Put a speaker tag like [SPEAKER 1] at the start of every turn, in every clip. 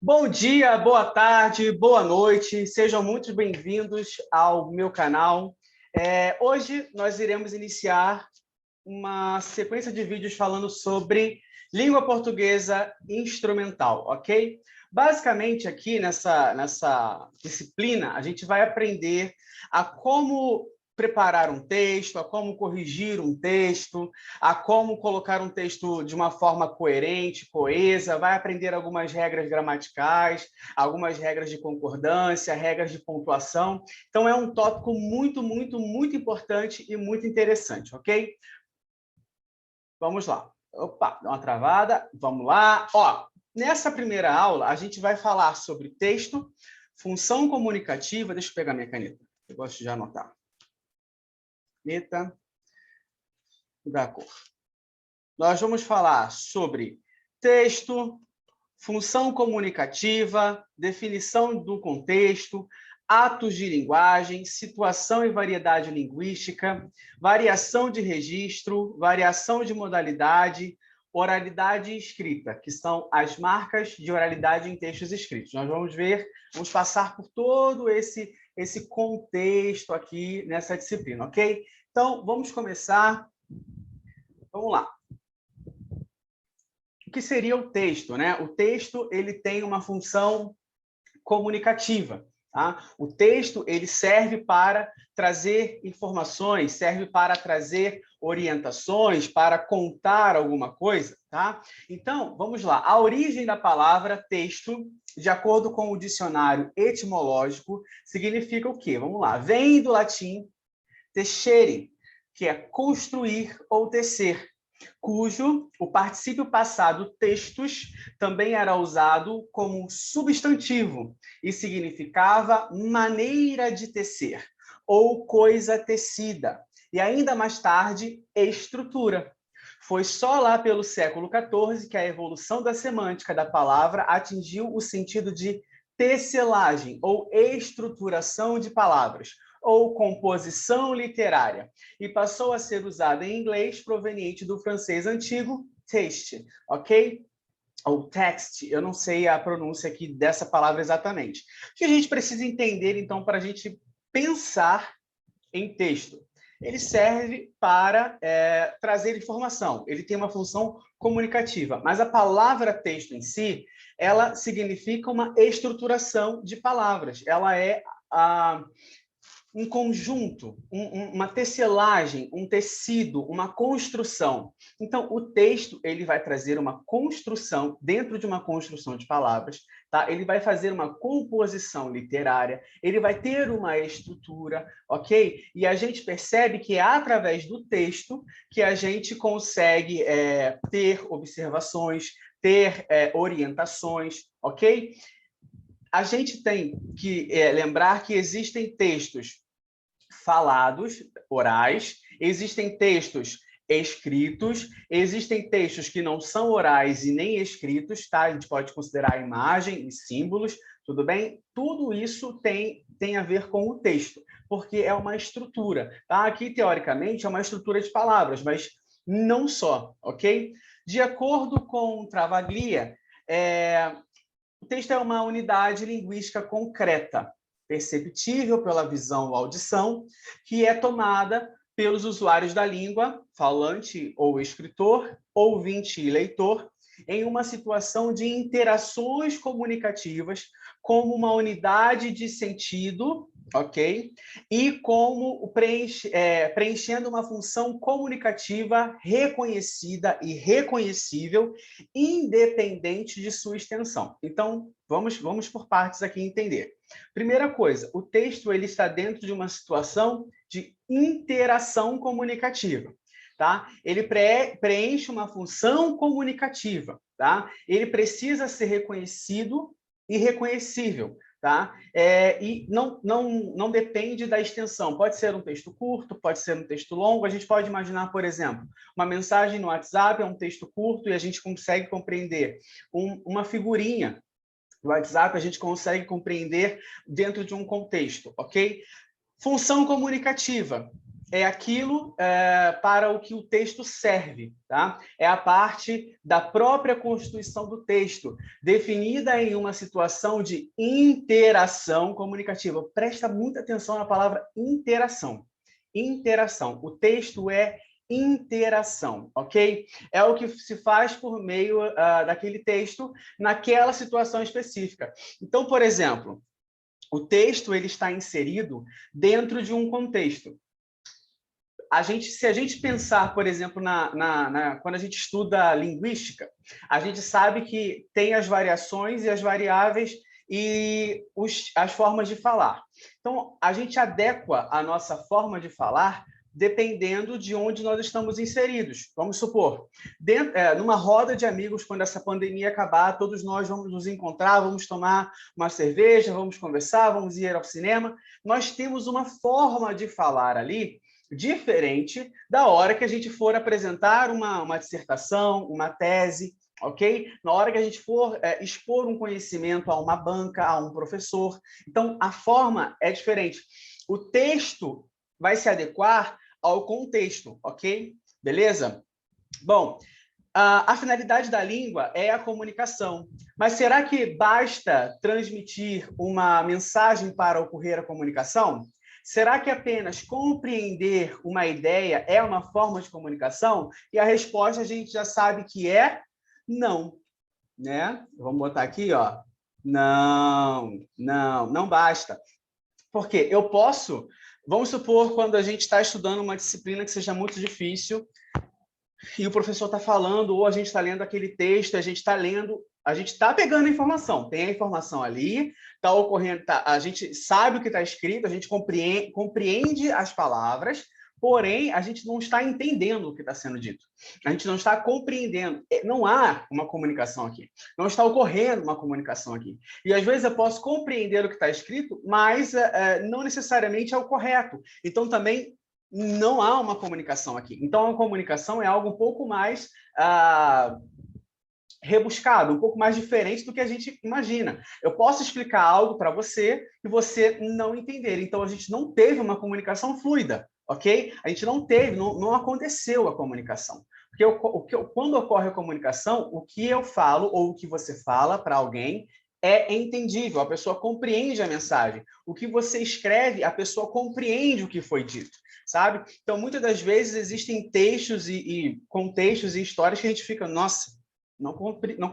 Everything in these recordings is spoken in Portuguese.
[SPEAKER 1] Bom dia, boa tarde, boa noite, sejam muito bem-vindos ao meu canal. Hoje nós iremos iniciar uma sequência de vídeos falando sobre língua portuguesa instrumental, ok? Basicamente, aqui nessa disciplina, a gente vai aprender a como preparar um texto, a como corrigir um texto, a como colocar um texto de uma forma coerente, coesa, vai aprender algumas regras gramaticais, algumas regras de concordância, regras de pontuação. Então, é um tópico muito, muito, muito importante e muito interessante, ok? Vamos lá. Opa, dá uma travada. Vamos lá. Ó, nessa primeira aula, a gente vai falar sobre texto, função comunicativa. Deixa eu pegar minha caneta. Eu gosto de anotar. Caneta da cor. Nós vamos falar sobre texto, função comunicativa, definição do contexto, atos de linguagem, situação e variedade linguística, variação de registro, variação de modalidade, oralidade e escrita, que são as marcas de oralidade em textos escritos. Nós vamos passar por todo esse contexto aqui nessa disciplina, ok? Então, vamos começar. Vamos lá. O que seria o texto, né? O texto, ele tem uma função comunicativa. Tá? O texto ele serve para trazer informações, serve para trazer orientações, para contar alguma coisa. Tá? Então, vamos lá. A origem da palavra texto, de acordo com o dicionário etimológico, significa o quê? Vamos lá. Vem do latim tecere, que é construir ou tecer, cujo o particípio passado textus também era usado como substantivo e significava maneira de tecer ou coisa tecida, e ainda mais tarde, estrutura. Foi só lá pelo século XIV que a evolução da semântica da palavra atingiu o sentido de tecelagem ou estruturação de palavras, ou composição literária, e passou a ser usada em inglês proveniente do francês antigo, texte, ok? Ou text, eu não sei a pronúncia aqui dessa palavra exatamente. O que a gente precisa entender, então, para a gente pensar em texto? Ele serve para trazer informação, ele tem uma função comunicativa, mas a palavra texto em si, ela significa uma estruturação de palavras, ela é um conjunto, uma tecelagem, um tecido, uma construção. Então, o texto ele vai trazer uma construção, dentro de uma construção de palavras, tá? Ele vai fazer uma composição literária, ele vai ter uma estrutura, ok? E a gente percebe que é através do texto que a gente consegue ter observações, ter orientações, ok? A gente tem que lembrar que existem textos falados, orais, existem textos escritos, existem textos que não são orais e nem escritos, tá? A gente pode considerar imagem e símbolos, tudo bem? Tudo isso tem a ver com o texto, porque é uma estrutura, tá? Aqui, teoricamente, é uma estrutura de palavras, mas não só, ok? De acordo com Travaglia, o texto é uma unidade linguística concreta, perceptível pela visão ou audição, que é tomada pelos usuários da língua, falante ou escritor, ouvinte e leitor, em uma situação de interações comunicativas como uma unidade de sentido, ok? E como preenchendo uma função comunicativa reconhecida e reconhecível, independente de sua extensão. Então, vamos por partes aqui entender. Primeira coisa, o texto ele está dentro de uma situação de interação comunicativa. Tá? Ele preenche uma função comunicativa. Tá? Ele precisa ser reconhecido e reconhecível. Tá? E não depende da extensão. Pode ser um texto curto, pode ser um texto longo. A gente pode imaginar, por exemplo, uma mensagem no WhatsApp é um texto curto e a gente consegue compreender uma figurinha do WhatsApp, a gente consegue compreender dentro de um contexto, ok? Função comunicativa. é aquilo para o que o texto serve, tá? É a parte da própria constituição do texto, definida em uma situação de interação comunicativa. Presta muita atenção na palavra interação. Interação. O texto é interação, ok? É o que se faz por meio daquele texto naquela situação específica. Então, por exemplo, o texto ele está inserido dentro de um contexto. Se a gente pensar, por exemplo, quando a gente estuda linguística, a gente sabe que tem as variações e as variáveis e as formas de falar. Então, a gente adequa a nossa forma de falar dependendo de onde nós estamos inseridos. Vamos supor, numa roda de amigos, quando essa pandemia acabar, todos nós vamos nos encontrar, vamos tomar uma cerveja, vamos conversar, vamos ir ao cinema. Nós temos uma forma de falar ali diferente da hora que a gente for apresentar uma dissertação, uma tese, ok? Na hora que a gente for expor um conhecimento a uma banca, a um professor. Então, a forma é diferente. O texto vai se adequar ao contexto, ok? Beleza? Bom, a finalidade da língua é a comunicação. Mas será que basta transmitir uma mensagem para ocorrer a comunicação? Será que apenas compreender uma ideia é uma forma de comunicação? E a resposta a gente já sabe que é não, né? Vamos botar aqui, ó. Não basta. Porque eu posso, vamos supor, quando a gente está estudando uma disciplina que seja muito difícil, e o professor está falando, ou a gente está lendo aquele texto, a gente está pegando a informação, tem a informação ali, está ocorrendo, a gente sabe o que está escrito, a gente compreende as palavras, porém, a gente não está entendendo o que está sendo dito. A gente não está compreendendo. Não há uma comunicação aqui. Não está ocorrendo uma comunicação aqui. E, às vezes, eu posso compreender o que está escrito, mas não necessariamente é o correto. Então, também, não há uma comunicação aqui. Então, a comunicação é algo um pouco mais rebuscado, um pouco mais diferente do que a gente imagina. Eu posso explicar algo para você e você não entender. Então, a gente não teve uma comunicação fluida, ok? A gente não teve, não aconteceu a comunicação. Porque quando ocorre a comunicação, o que eu falo ou o que você fala para alguém é entendível, a pessoa compreende a mensagem. O que você escreve, a pessoa compreende o que foi dito, sabe? Então, muitas das vezes existem textos e contextos e histórias que a gente fica, nossa, não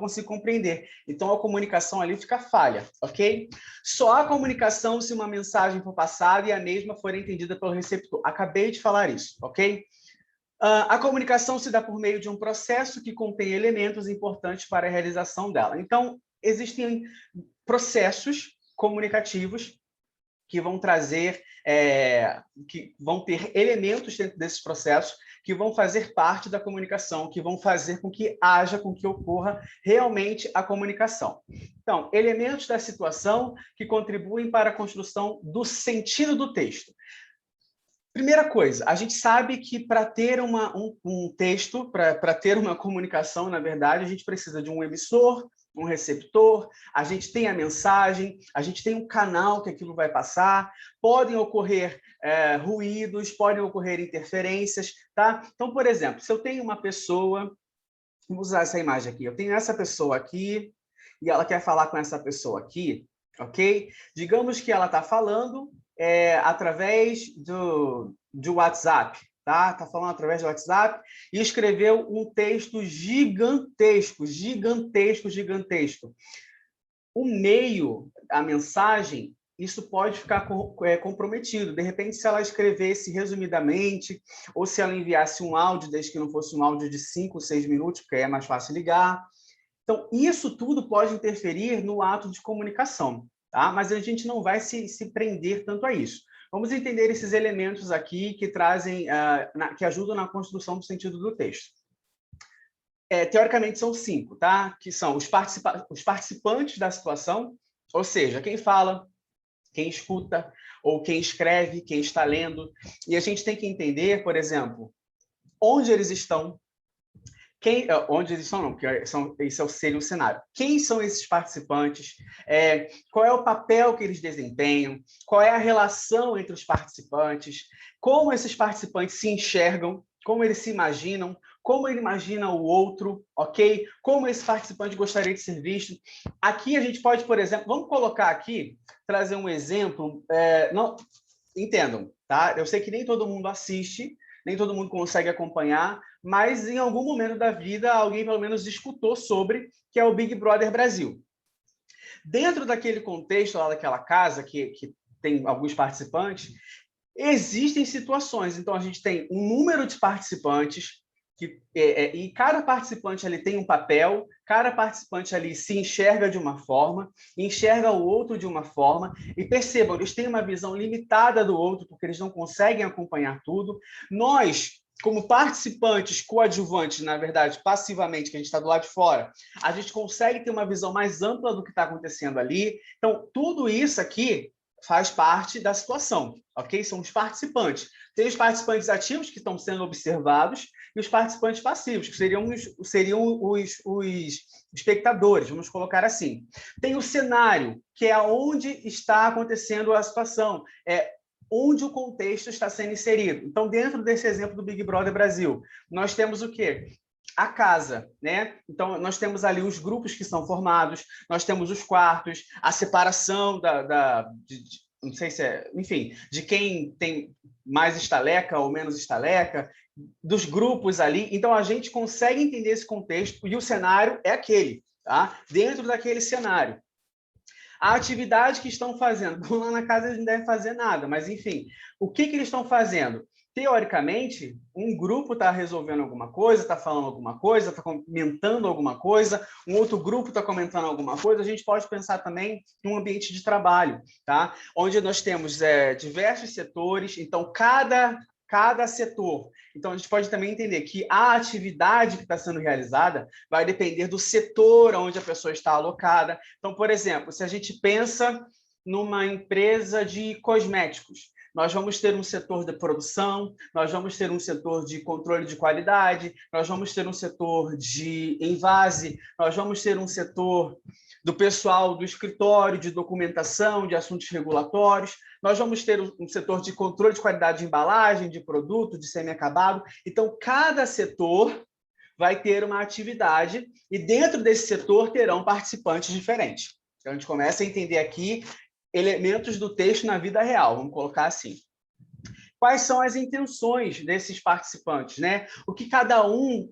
[SPEAKER 1] consigo compreender. Então, a comunicação ali fica falha, ok? Só há comunicação se uma mensagem for passada e a mesma for entendida pelo receptor. Acabei de falar isso, ok? A comunicação se dá por meio de um processo que contém elementos importantes para a realização dela. Então, existem processos comunicativos que vão trazer, que vão ter elementos dentro desses processos que vão fazer parte da comunicação, que vão fazer com que haja, com que ocorra realmente a comunicação. Então, elementos da situação que contribuem para a construção do sentido do texto. Primeira coisa, a gente sabe que para ter um texto, para ter uma comunicação, na verdade, a gente precisa de um emissor, um receptor, a gente tem a mensagem, a gente tem um canal que aquilo vai passar, podem ocorrer ruídos, podem ocorrer interferências, tá? Então, por exemplo, se eu tenho uma pessoa, vamos usar essa imagem aqui, eu tenho essa pessoa aqui e ela quer falar com essa pessoa aqui, ok? Digamos que ela está falando através do WhatsApp, tá? Tá falando através do WhatsApp e escreveu um texto gigantesco. O meio, a mensagem, isso pode ficar comprometido. De repente, se ela escrevesse resumidamente, ou se ela enviasse um áudio, desde que não fosse um áudio de 5, 6 minutos, porque aí é mais fácil ligar. Então, isso tudo pode interferir no ato de comunicação, tá? Mas a gente não vai se prender tanto a isso. Vamos entender esses elementos aqui que trazem, que ajudam na construção do sentido do texto. Teoricamente, são 5, tá? Que são os participantes da situação, ou seja, quem fala, quem escuta, ou quem escreve, quem está lendo. E a gente tem que entender, por exemplo, onde eles estão, Onde eles estão, não, porque esse seria o cenário. Quem são esses participantes? Qual é o papel que eles desempenham? Qual é a relação entre os participantes? Como esses participantes se enxergam? Como eles se imaginam? Como ele imagina o outro, ok? Como esse participante gostaria de ser visto? Aqui a gente pode, por exemplo, vamos colocar aqui, trazer um exemplo. Não, entendam, tá? Eu sei que nem todo mundo assiste, nem todo mundo consegue acompanhar, mas em algum momento da vida alguém pelo menos escutou sobre, que é o Big Brother Brasil. Dentro daquele contexto lá daquela casa, que tem alguns participantes, existem situações. Então, a gente tem um número de participantes, e cada participante ali tem um papel, cada participante ali se enxerga de uma forma, enxerga o outro de uma forma, e percebam, eles têm uma visão limitada do outro, porque eles não conseguem acompanhar tudo. Nós, como participantes coadjuvantes, na verdade, passivamente, que a gente está do lado de fora, a gente consegue ter uma visão mais ampla do que está acontecendo ali. Então, tudo isso aqui faz parte da situação, ok? São os participantes. Tem os participantes ativos, que estão sendo observados, e os participantes passivos, que seriam os espectadores, vamos colocar assim. Tem o cenário, que é onde está acontecendo a situação, onde o contexto está sendo inserido. Então, dentro desse exemplo do Big Brother Brasil, nós temos o quê? A casa, né? Então, nós temos ali os grupos que são formados, nós temos os quartos, a separação não sei se enfim, de quem tem mais estaleca ou menos estaleca, dos grupos ali. Então, a gente consegue entender esse contexto e o cenário é aquele, tá? Dentro daquele cenário. A atividade que estão fazendo, lá na casa eles não devem fazer nada, mas, enfim, o que eles estão fazendo? Teoricamente, um grupo está resolvendo alguma coisa, está falando alguma coisa, está comentando alguma coisa, um outro grupo está comentando alguma coisa. A gente pode pensar também num ambiente de trabalho, tá? Onde nós temos diversos setores, então cada setor. Então, a gente pode também entender que a atividade que está sendo realizada vai depender do setor onde a pessoa está alocada. Então, por exemplo, se a gente pensa numa empresa de cosméticos, nós vamos ter um setor de produção, nós vamos ter um setor de controle de qualidade, nós vamos ter um setor de envase, nós vamos ter um setor do pessoal do escritório, de documentação, de assuntos regulatórios, nós vamos ter um setor de controle de qualidade de embalagem, de produto, de semi-acabado. Então, cada setor vai ter uma atividade e dentro desse setor terão participantes diferentes. Então, a gente começa a entender aqui elementos do texto na vida real, vamos colocar assim. Quais são as intenções desses participantes, né? O que cada um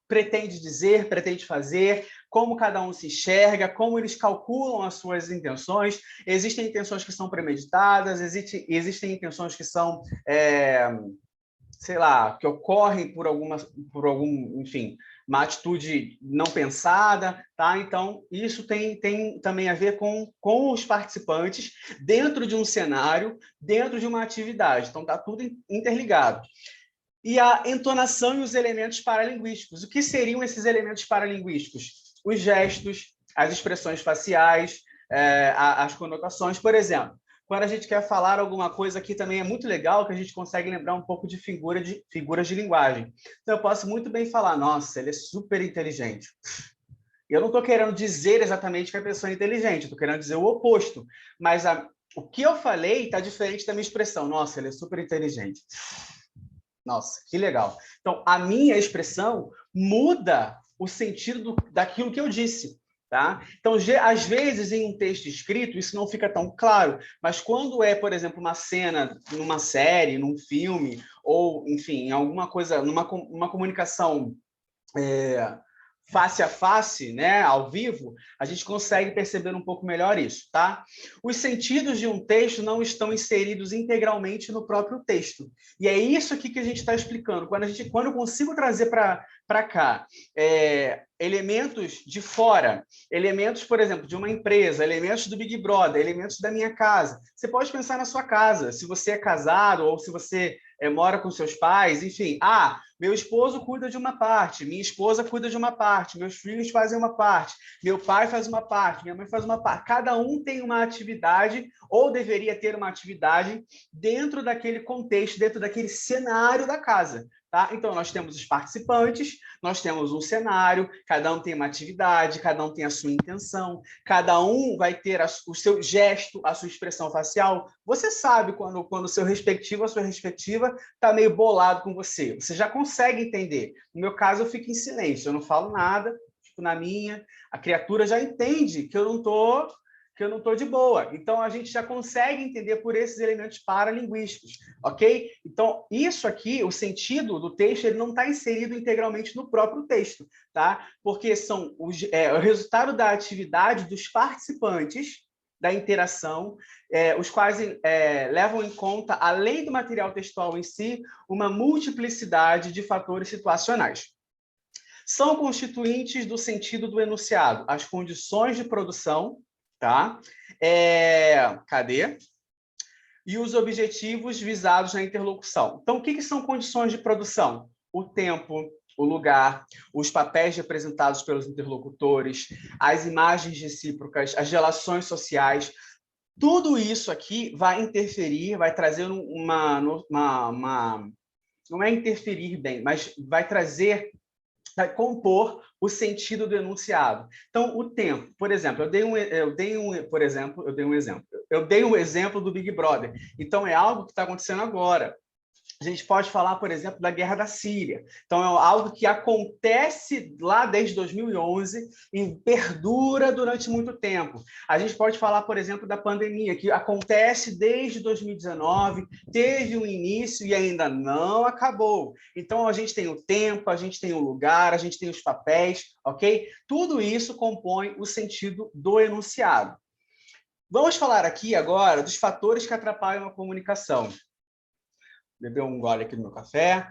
[SPEAKER 1] pretende dizer, pretende fazer, como cada um se enxerga, como eles calculam as suas intenções. Existem intenções que são premeditadas, existem intenções que são, sei lá, que ocorrem por algum, enfim, uma atitude não pensada, tá? Então, isso tem também a ver com os participantes dentro de um cenário, dentro de uma atividade. Então, está tudo interligado. E a entonação e os elementos paralinguísticos. O que seriam esses elementos paralinguísticos? Os gestos, as expressões faciais, as conotações. Por exemplo, quando a gente quer falar alguma coisa aqui também é muito legal que a gente consegue lembrar um pouco de figuras de linguagem. Então, eu posso muito bem falar, nossa, ele é super inteligente. Eu não estou querendo dizer exatamente que a pessoa é inteligente, estou querendo dizer o oposto. Mas o que eu falei está diferente da minha expressão. Nossa, ele é super inteligente. Nossa, que legal. Então, a minha expressão muda o sentido daquilo que eu disse. Tá? Então, às vezes, em um texto escrito, isso não fica tão claro, mas quando é, por exemplo, uma cena numa série, num filme, ou, enfim, em alguma coisa, numa comunicação face a face, né, ao vivo, a gente consegue perceber um pouco melhor isso, tá? Os sentidos de um texto não estão inseridos integralmente no próprio texto. E é isso aqui que a gente está explicando. Quando eu consigo trazer para cá elementos de fora, elementos, por exemplo, de uma empresa, elementos do Big Brother, elementos da minha casa. Você pode pensar na sua casa, se você é casado ou se você mora com seus pais, enfim. Meu esposo cuida de uma parte, minha esposa cuida de uma parte, meus filhos fazem uma parte, meu pai faz uma parte, minha mãe faz uma parte. Cada um tem uma atividade, ou deveria ter uma atividade, dentro daquele contexto, dentro daquele cenário da casa. Tá? Então, nós temos os participantes, nós temos um cenário, cada um tem uma atividade, cada um tem a sua intenção, cada um vai ter o seu gesto, a sua expressão facial. Você sabe quando o seu respectivo, a sua respectiva, está meio bolado com você. Você já consegue entender. No meu caso, eu fico em silêncio, eu não falo nada, fico na minha. A criatura já entende que eu não estou de boa. Então, a gente já consegue entender por esses elementos paralinguísticos, ok? Então, isso aqui, o sentido do texto, ele não está inserido integralmente no próprio texto, tá? Porque são o resultado da atividade dos participantes da interação, os quais levam em conta, além do material textual em si, uma multiplicidade de fatores situacionais. São constituintes do sentido do enunciado as condições de produção, tá? Cadê? E os objetivos visados na interlocução. Então, o que são condições de produção? O tempo, o lugar, os papéis representados pelos interlocutores, as imagens recíprocas, as relações sociais. Tudo isso aqui vai interferir, vai trazer não é interferir bem, mas vai compor o sentido do enunciado. Então, o tempo, por exemplo, eu dei um exemplo do Big Brother. Então, é algo que está acontecendo agora. A gente pode falar, por exemplo, da guerra da Síria. Então, é algo que acontece lá desde 2011 e perdura durante muito tempo. A gente pode falar, por exemplo, da pandemia, que acontece desde 2019, teve um início e ainda não acabou. Então, a gente tem o tempo, a gente tem o lugar, a gente tem os papéis, ok? Tudo isso compõe o sentido do enunciado. Vamos falar aqui agora dos fatores que atrapalham a comunicação. Beber um gole aqui no meu café.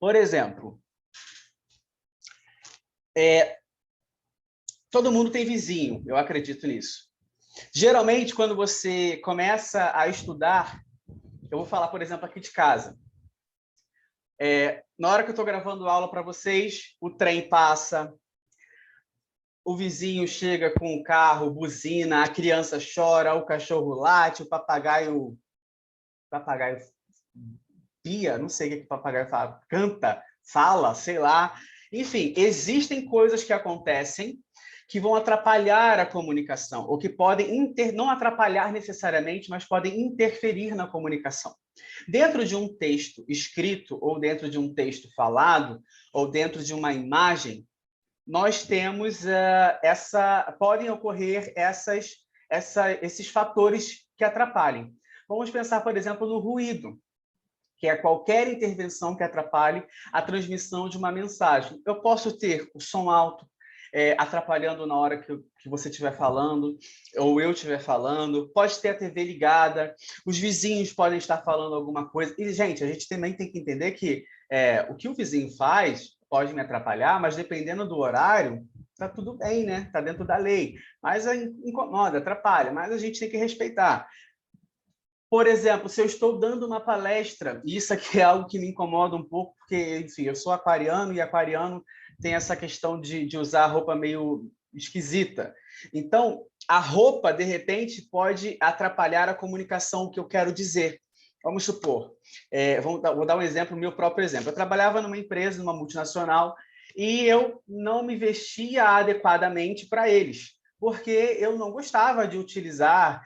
[SPEAKER 1] Por exemplo, todo mundo tem vizinho, eu acredito nisso. Geralmente, quando você começa a estudar, eu vou falar, por exemplo, aqui de casa. Na hora que eu estou gravando aula para vocês, o trem passa, o vizinho chega com o carro, buzina, a criança chora, o cachorro late, o papagaio pia, não sei o que o papagaio fala, canta, fala, sei lá. Enfim, existem coisas que acontecem que vão atrapalhar a comunicação, ou que podem não atrapalhar necessariamente, mas podem interferir na comunicação. Dentro de um texto escrito, ou dentro de um texto falado, ou dentro de uma imagem, nós temos podem ocorrer esses fatores que atrapalhem. Vamos pensar, por exemplo, no ruído, que é qualquer intervenção que atrapalhe a transmissão de uma mensagem. Eu posso ter o som alto, atrapalhando na hora que você estiver falando, ou eu estiver falando, pode ter a TV ligada, os vizinhos podem estar falando alguma coisa. E, gente, a gente também tem que entender que o que o vizinho faz pode me atrapalhar, mas dependendo do horário, tá tudo bem, né? Tá dentro da lei. Mas incomoda, atrapalha, mas a gente tem que respeitar. Por exemplo, se eu estou dando uma palestra, e isso aqui é algo que me incomoda um pouco, porque, enfim, eu sou aquariano, e aquariano tem essa questão de usar roupa meio esquisita. Então, a roupa, de repente, pode atrapalhar a comunicação que eu quero dizer. Vamos supor, vou dar um exemplo, meu próprio exemplo. Eu trabalhava numa empresa, numa multinacional, e eu não me vestia adequadamente para eles, porque eu não gostava de utilizar,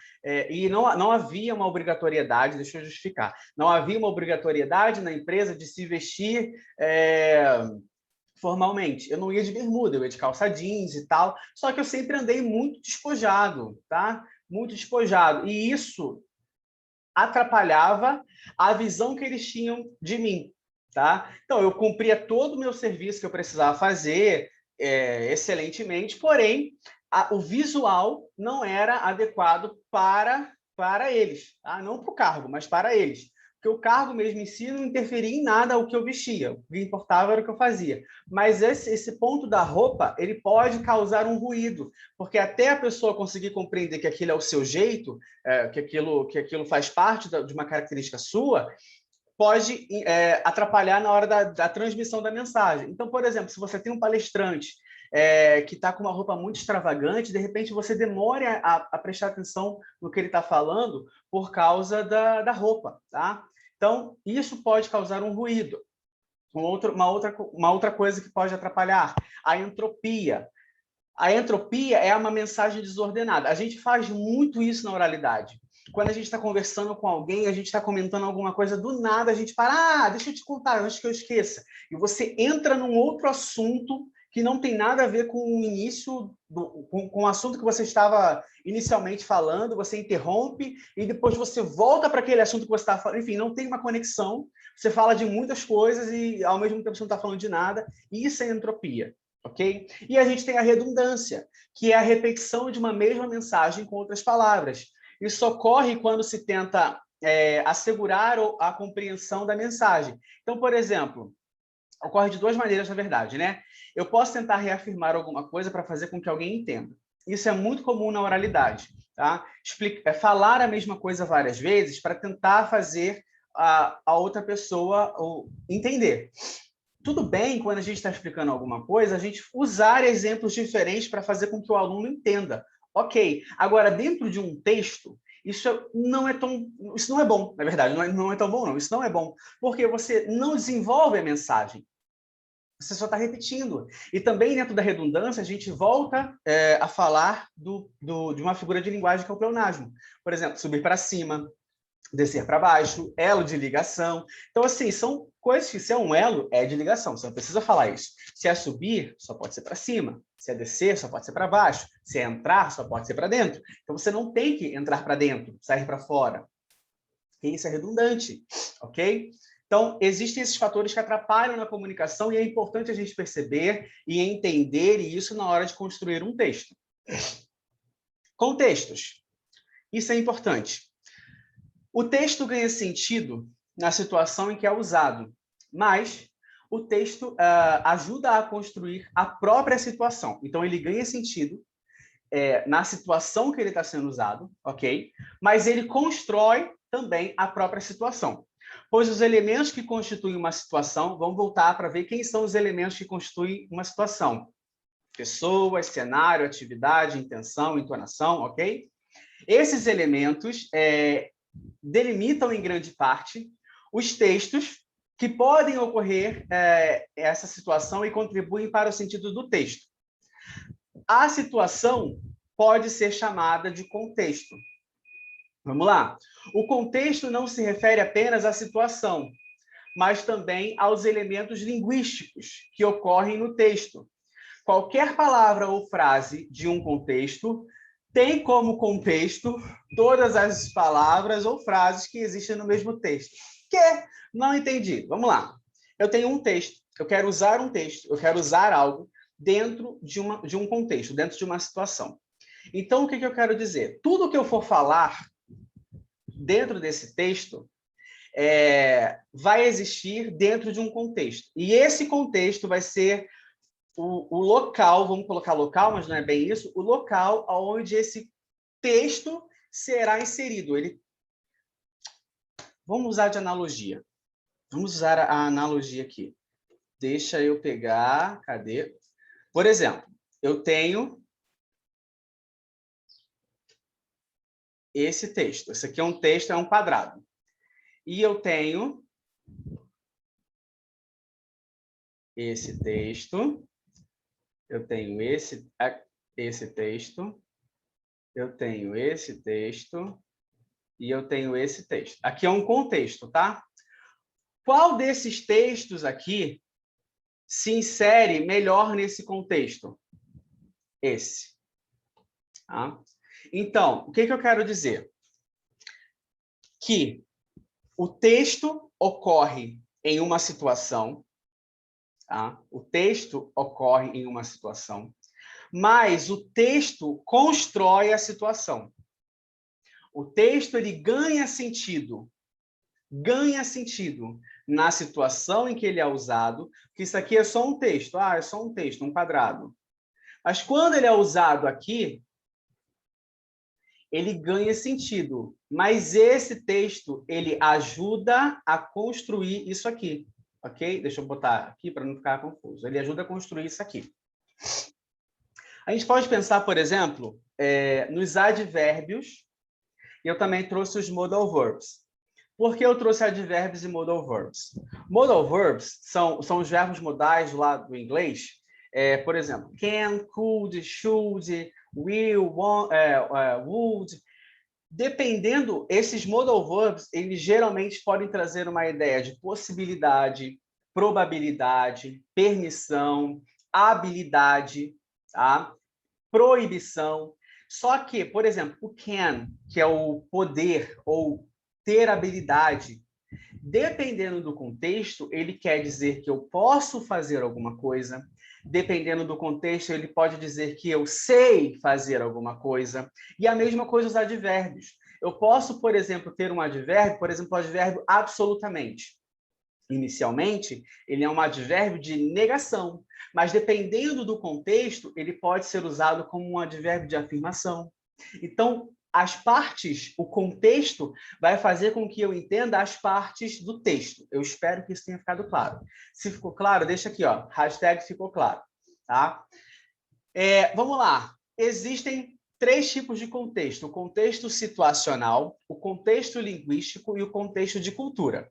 [SPEAKER 1] e não havia uma obrigatoriedade, deixa eu justificar, não havia uma obrigatoriedade na empresa de se vestir formalmente. Eu não ia de bermuda, eu ia de calça jeans e tal, só que eu sempre andei muito despojado, tá? Muito despojado. E isso atrapalhava a visão que eles tinham de mim, tá? Então, eu cumpria todo o meu serviço que eu precisava fazer excelentemente, porém, o visual não era adequado para eles, tá? Não para o cargo, mas para eles. Porque o cargo mesmo em si não interferia em nada o que eu vestia, o que importava era o que eu fazia. Mas esse ponto da roupa, ele pode causar um ruído, porque até a pessoa conseguir compreender que aquilo é o seu jeito, que aquilo faz parte de uma característica sua, pode atrapalhar na hora da transmissão da mensagem. Então, por exemplo, se você tem um palestrante que está com uma roupa muito extravagante, de repente você demore a prestar atenção no que ele está falando por causa da roupa, tá? Então, isso pode causar um ruído. Uma outra coisa que pode atrapalhar, a entropia. A entropia é uma mensagem desordenada. A gente faz muito isso na oralidade. Quando a gente está conversando com alguém, a gente está comentando alguma coisa, do nada a gente para, deixa eu te contar, antes que eu esqueça. E você entra num outro assunto que não tem nada a ver com o início, com o assunto que você estava inicialmente falando, você interrompe e depois você volta para aquele assunto que você estava falando. Enfim, não tem uma conexão. Você fala de muitas coisas e, ao mesmo tempo, você não está falando de nada. E isso é entropia. Ok? E a gente tem a redundância, que é a repetição de uma mesma mensagem com outras palavras. Isso ocorre quando se tenta assegurar a compreensão da mensagem. Então, por exemplo, ocorre de duas maneiras, na verdade, né? Eu posso tentar reafirmar alguma coisa para fazer com que alguém entenda. Isso é muito comum na oralidade, tá? Falar a mesma coisa várias vezes para tentar fazer a outra pessoa entender. Tudo bem, quando a gente está explicando alguma coisa, a gente usar exemplos diferentes para fazer com que o aluno entenda. Ok. Agora, dentro de um texto, isso não é bom, na verdade, não é tão bom, não. Isso não é bom, porque você não desenvolve a mensagem. Você só está repetindo. E também, dentro da redundância, a gente volta a falar de uma figura de linguagem que é o pleonasmo. Por exemplo, subir para cima, descer para baixo, elo de ligação. Então, assim, são coisas que, se é um elo, é de ligação. Você não precisa falar isso. Se é subir, só pode ser para cima. Se é descer, só pode ser para baixo. Se é entrar, só pode ser para dentro. Então, você não tem que entrar para dentro, sair para fora. Porque isso é redundante, ok? Então, existem esses fatores que atrapalham na comunicação e é importante a gente perceber e entender isso na hora de construir um texto. Contextos. Isso é importante. O texto ganha sentido na situação em que é usado, mas o texto ajuda a construir a própria situação. Então, ele ganha sentido na situação que ele está sendo usado, ok? Mas ele constrói também a própria situação. Pois os elementos que constituem uma situação, vamos voltar para ver quem são os elementos que constituem uma situação. Pessoas, cenário, atividade, intenção, entonação, ok? Esses elementos delimitam, em grande parte, os textos que podem ocorrer essa situação e contribuem para o sentido do texto. A situação pode ser chamada de contexto. Vamos lá. O contexto não se refere apenas à situação, mas também aos elementos linguísticos que ocorrem no texto. Qualquer palavra ou frase de um contexto tem como contexto todas as palavras ou frases que existem no mesmo texto. Não entendi. Vamos lá. Eu tenho um texto, eu quero usar um texto, eu quero usar algo dentro de um contexto, dentro de uma situação. Então, o que eu quero dizer? Tudo que eu for falar dentro desse texto vai existir dentro de um contexto. E esse contexto vai ser o local, vamos colocar local, mas não é bem isso, o local onde esse texto será inserido. Vamos usar de analogia. Vamos usar a analogia aqui. Deixa eu pegar, cadê? Por exemplo, eu tenho esse texto. Esse aqui é um texto, é um quadrado. E eu tenho esse texto. Eu tenho esse texto. Eu tenho esse texto. E eu tenho esse texto. Aqui é um contexto, tá? Qual desses textos aqui se insere melhor nesse contexto? Esse. Tá? Então, o que eu quero dizer? Que o texto ocorre em uma situação, tá? O texto ocorre em uma situação, mas o texto constrói a situação. O texto ele ganha sentido na situação em que ele é usado, que isso aqui é só um texto, é só um texto, um quadrado. Mas quando ele é usado aqui, ele ganha sentido. Mas esse texto, ele ajuda a construir isso aqui, ok? Deixa eu botar aqui para não ficar confuso. Ele ajuda a construir isso aqui. A gente pode pensar, por exemplo, nos advérbios. Eu também trouxe os modal verbs. Por que eu trouxe advérbios e modal verbs? Modal verbs são os verbos modais lá do inglês. Por exemplo, can, could, should, will, want, would. Dependendo, esses modal verbs, eles geralmente podem trazer uma ideia de possibilidade, probabilidade, permissão, habilidade, tá? Proibição. Só que, por exemplo, o can, que é o poder ou ter habilidade, dependendo do contexto, ele quer dizer que eu posso fazer alguma coisa. Dependendo do contexto, ele pode dizer que eu sei fazer alguma coisa. E a mesma coisa os advérbios. Eu posso, por exemplo, ter um advérbio, por exemplo, o advérbio absolutamente. Inicialmente, ele é um advérbio de negação, mas dependendo do contexto, ele pode ser usado como um advérbio de afirmação. Então, as partes, o contexto, vai fazer com que eu entenda as partes do texto. Eu espero que isso tenha ficado claro. Se ficou claro, deixa aqui, ó, hashtag ficou claro. Tá? Vamos lá. Existem 3 tipos de contexto: o contexto situacional, o contexto linguístico e o contexto de cultura.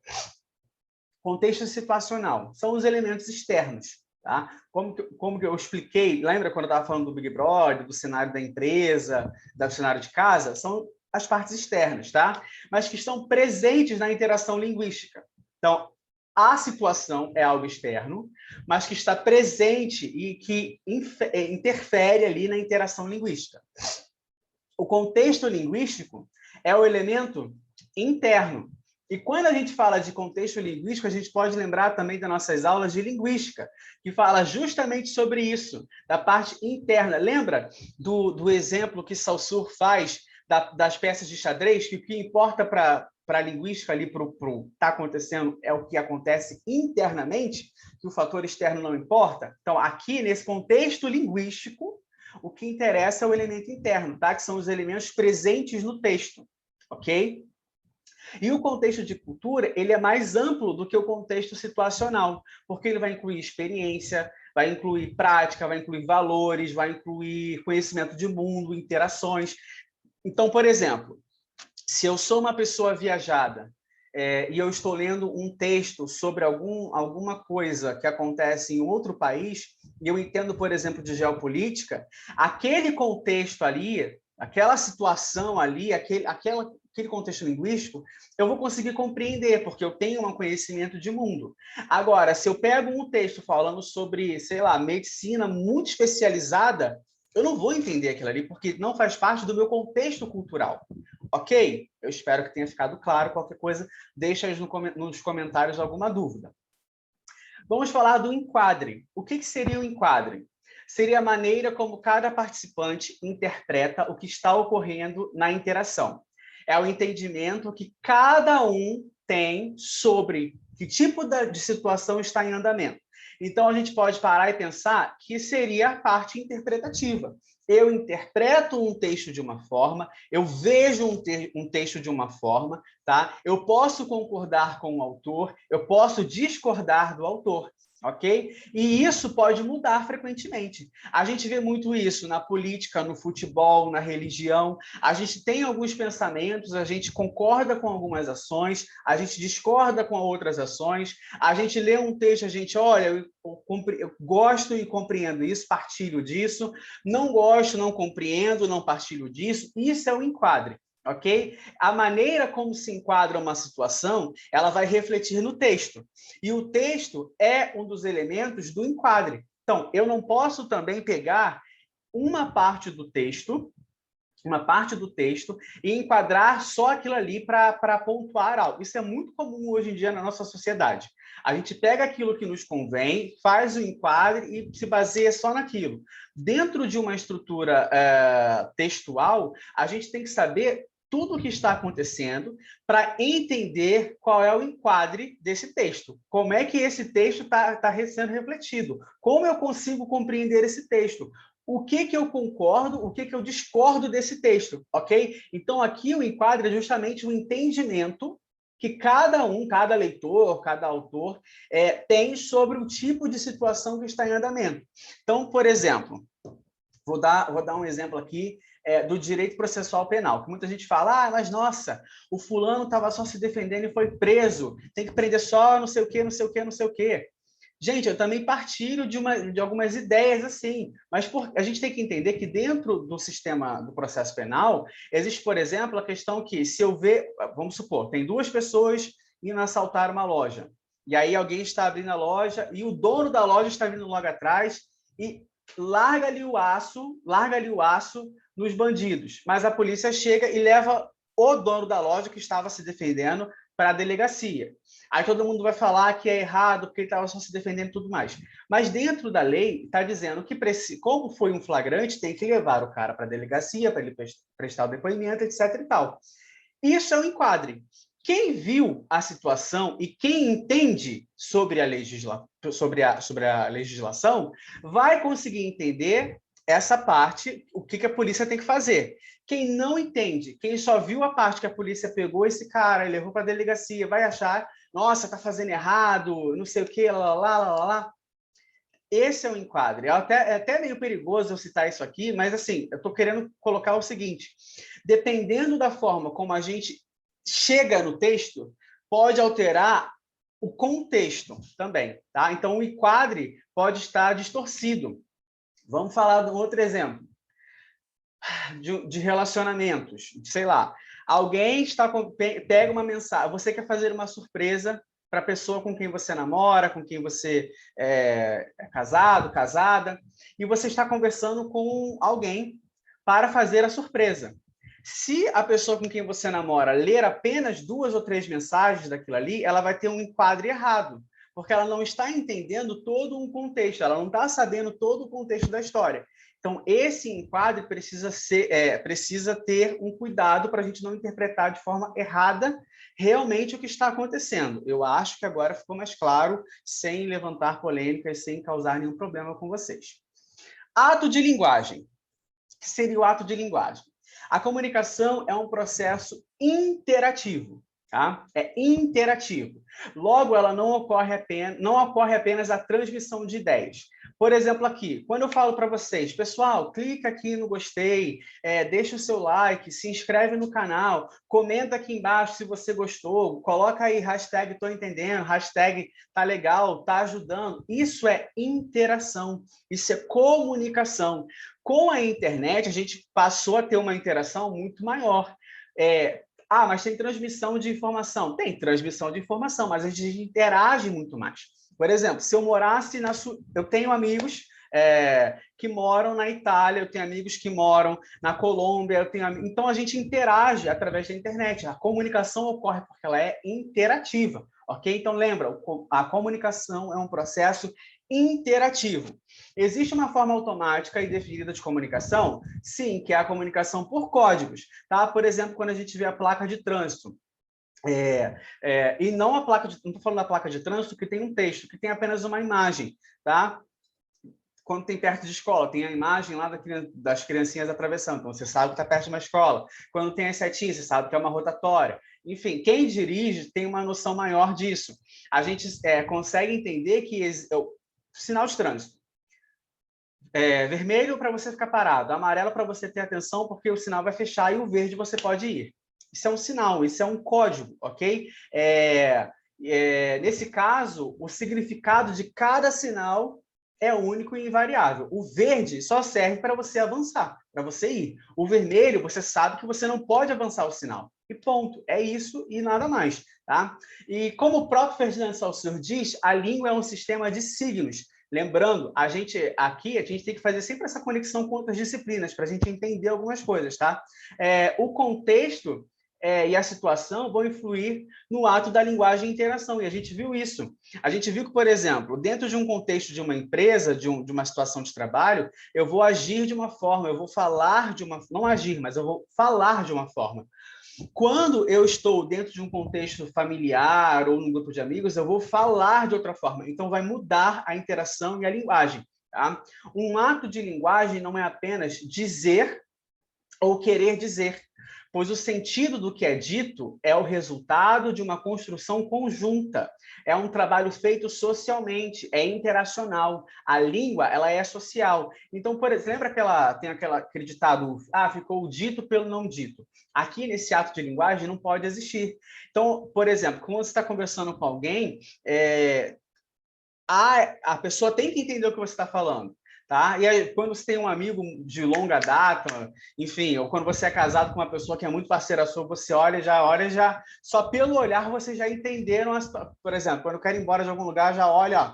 [SPEAKER 1] Contexto situacional são os elementos externos. Tá? Como que eu expliquei, lembra quando eu estava falando do Big Brother, do cenário da empresa, do cenário de casa? São as partes externas, tá? Mas que estão presentes na interação linguística. Então, a situação é algo externo, mas que está presente e que interfere ali na interação linguística. O contexto linguístico é o elemento interno. E quando a gente fala de contexto linguístico, a gente pode lembrar também das nossas aulas de linguística, que fala justamente sobre isso, da parte interna. Lembra do exemplo que Saussure faz das peças de xadrez, que o que importa para a linguística ali, para o que está acontecendo, é o que acontece internamente, que o fator externo não importa? Então, aqui, nesse contexto linguístico, o que interessa é o elemento interno, tá? Que são os elementos presentes no texto, ok? E o contexto de cultura, ele é mais amplo do que o contexto situacional, porque ele vai incluir experiência, vai incluir prática, vai incluir valores, vai incluir conhecimento de mundo, interações. Então, por exemplo, se eu sou uma pessoa viajada e eu estou lendo um texto sobre alguma coisa que acontece em outro país, e eu entendo, por exemplo, de geopolítica, aquele contexto ali, aquela situação ali, aquele contexto linguístico, eu vou conseguir compreender, porque eu tenho um conhecimento de mundo. Agora, se eu pego um texto falando sobre, sei lá, medicina muito especializada, eu não vou entender aquilo ali, porque não faz parte do meu contexto cultural. Ok? Eu espero que tenha ficado claro. Qualquer coisa, deixa aí nos comentários alguma dúvida. Vamos falar do enquadre. O que seria o enquadre? Seria a maneira como cada participante interpreta o que está ocorrendo na interação. É o entendimento que cada um tem sobre que tipo de situação está em andamento. Então, a gente pode parar e pensar que seria a parte interpretativa. Eu interpreto um texto de uma forma, eu vejo um texto de uma forma, tá? Eu posso concordar com o autor, eu posso discordar do autor. Ok? E isso pode mudar frequentemente. A gente vê muito isso na política, no futebol, na religião. A gente tem alguns pensamentos, a gente concorda com algumas ações, a gente discorda com outras ações. A gente lê um texto, a gente, olha, eu gosto e compreendo isso, partilho disso. Não gosto, não compreendo, não partilho disso. Isso é o enquadre. Ok? A maneira como se enquadra uma situação, ela vai refletir no texto. E o texto é um dos elementos do enquadre. Então, eu não posso também pegar uma parte do texto e enquadrar só aquilo ali para pontuar algo. Isso é muito comum hoje em dia na nossa sociedade. A gente pega aquilo que nos convém, faz o enquadre e se baseia só naquilo. Dentro de uma estrutura textual, a gente tem que saber tudo o que está acontecendo para entender qual é o enquadre desse texto. Como é que esse texto está sendo refletido? Como eu consigo compreender esse texto? O que eu concordo, o que eu discordo desse texto, ok? Então, aqui o enquadre é justamente o entendimento que cada leitor, cada autor tem sobre o tipo de situação que está em andamento. Então, por exemplo, Vou dar um exemplo aqui do direito processual penal, que muita gente fala, mas nossa, o fulano estava só se defendendo e foi preso, tem que prender só não sei o quê, não sei o quê, não sei o quê. Gente, eu também partilho de algumas ideias assim, mas a gente tem que entender que dentro do sistema do processo penal, existe, por exemplo, a questão que se eu ver, vamos supor, tem duas pessoas indo assaltar uma loja, e aí alguém está abrindo a loja e o dono da loja está vindo logo atrás e larga ali o aço nos bandidos, mas a polícia chega e leva o dono da loja que estava se defendendo para a delegacia. Aí todo mundo vai falar que é errado, porque ele estava só se defendendo e tudo mais. Mas dentro da lei está dizendo que, como foi um flagrante, tem que levar o cara para a delegacia, para ele prestar o depoimento, etc. e tal. Isso é um enquadre. Quem viu a situação e quem entende sobre a legislação vai conseguir entender essa parte, o que a polícia tem que fazer. Quem não entende, quem só viu a parte que a polícia pegou esse cara e levou para a delegacia, vai achar, nossa, tá fazendo errado, não sei o quê, lá. Esse é o enquadre. É até meio perigoso eu citar isso aqui, mas assim, eu estou querendo colocar o seguinte, dependendo da forma como a gente chega no texto, pode alterar o contexto também, tá? Então, o enquadre pode estar distorcido. Vamos falar de um outro exemplo de relacionamentos, sei lá. Alguém pega uma mensagem, você quer fazer uma surpresa para a pessoa com quem você namora, com quem você é casado, casada, e você está conversando com alguém para fazer a surpresa. Se a pessoa com quem você namora ler apenas 2 ou 3 mensagens daquilo ali, ela vai ter um enquadre errado, porque ela não está entendendo todo um contexto, ela não está sabendo todo o contexto da história. Então, esse enquadre precisa ter um cuidado para a gente não interpretar de forma errada realmente o que está acontecendo. Eu acho que agora ficou mais claro, sem levantar polêmicas, sem causar nenhum problema com vocês. Ato de linguagem. O que seria o ato de linguagem? A comunicação é um processo interativo, tá? É interativo. Logo, ela não ocorre apenas a transmissão de ideias. Por exemplo, aqui, quando eu falo para vocês, pessoal, clica aqui no gostei, deixa o seu like, se inscreve no canal, comenta aqui embaixo se você gostou, coloca aí hashtag tô entendendo, hashtag tá legal, tá ajudando. Isso é interação, isso é comunicação. Com a internet, a gente passou a ter uma interação muito maior. Mas tem transmissão de informação. Tem transmissão de informação, mas a gente interage muito mais. Por exemplo, se eu morasse eu tenho amigos que moram na Itália, eu tenho amigos que moram na Colômbia, então a gente interage através da internet. A comunicação ocorre porque ela é interativa, ok? Então lembra, a comunicação é um processo interativo. Existe uma forma automática e definida de comunicação? Sim, que é a comunicação por códigos, tá? Por exemplo, quando a gente vê a placa de trânsito, e não a placa não estou falando da placa de trânsito que tem um texto, que tem apenas uma imagem, tá? Quando tem perto de escola, tem a imagem lá das criancinhas atravessando, então você sabe que está perto de uma escola. Quando tem as setinhas, você sabe que é uma rotatória. Enfim, quem dirige tem uma noção maior disso. A gente consegue entender que sinal de trânsito. Vermelho para você ficar parado, amarelo para você ter atenção, porque o sinal vai fechar e o verde você pode ir. Isso é um sinal, isso é um código, ok? Nesse caso, o significado de cada sinal é único e invariável. O verde só serve para você avançar, para você ir. O vermelho, você sabe que você não pode avançar o sinal. E ponto. É isso e nada mais, tá? E como o próprio Ferdinand Saussure diz, a língua é um sistema de signos. Lembrando, a gente tem que fazer sempre essa conexão com outras disciplinas, para a gente entender algumas coisas, tá? O contexto e a situação vão influir no ato da linguagem e interação, e a gente viu isso. A gente viu que, por exemplo, dentro de um contexto de uma empresa, de uma situação de trabalho, eu vou agir de uma forma, eu vou falar de uma... Não agir, mas eu vou falar de uma forma. Quando eu estou dentro de um contexto familiar ou num grupo de amigos, eu vou falar de outra forma. Então, vai mudar a interação e a linguagem, tá? Um ato de linguagem não é apenas dizer ou querer dizer. pois o sentido do que é dito é o resultado de uma construção conjunta. É um trabalho feito socialmente, é interacional. A língua, ela é social. Então, por exemplo, lembra aquele ditado, ficou dito pelo não dito. Aqui, nesse ato de linguagem, não pode existir. Então, por exemplo, quando você está conversando com alguém, a pessoa tem que entender o que você está falando. Tá? E aí, quando você tem um amigo de longa data, enfim, ou quando você é casado com uma pessoa que é muito parceira sua, você olha, só pelo olhar vocês já entenderam, por exemplo, quando eu quero ir embora de algum lugar, já olha, ó,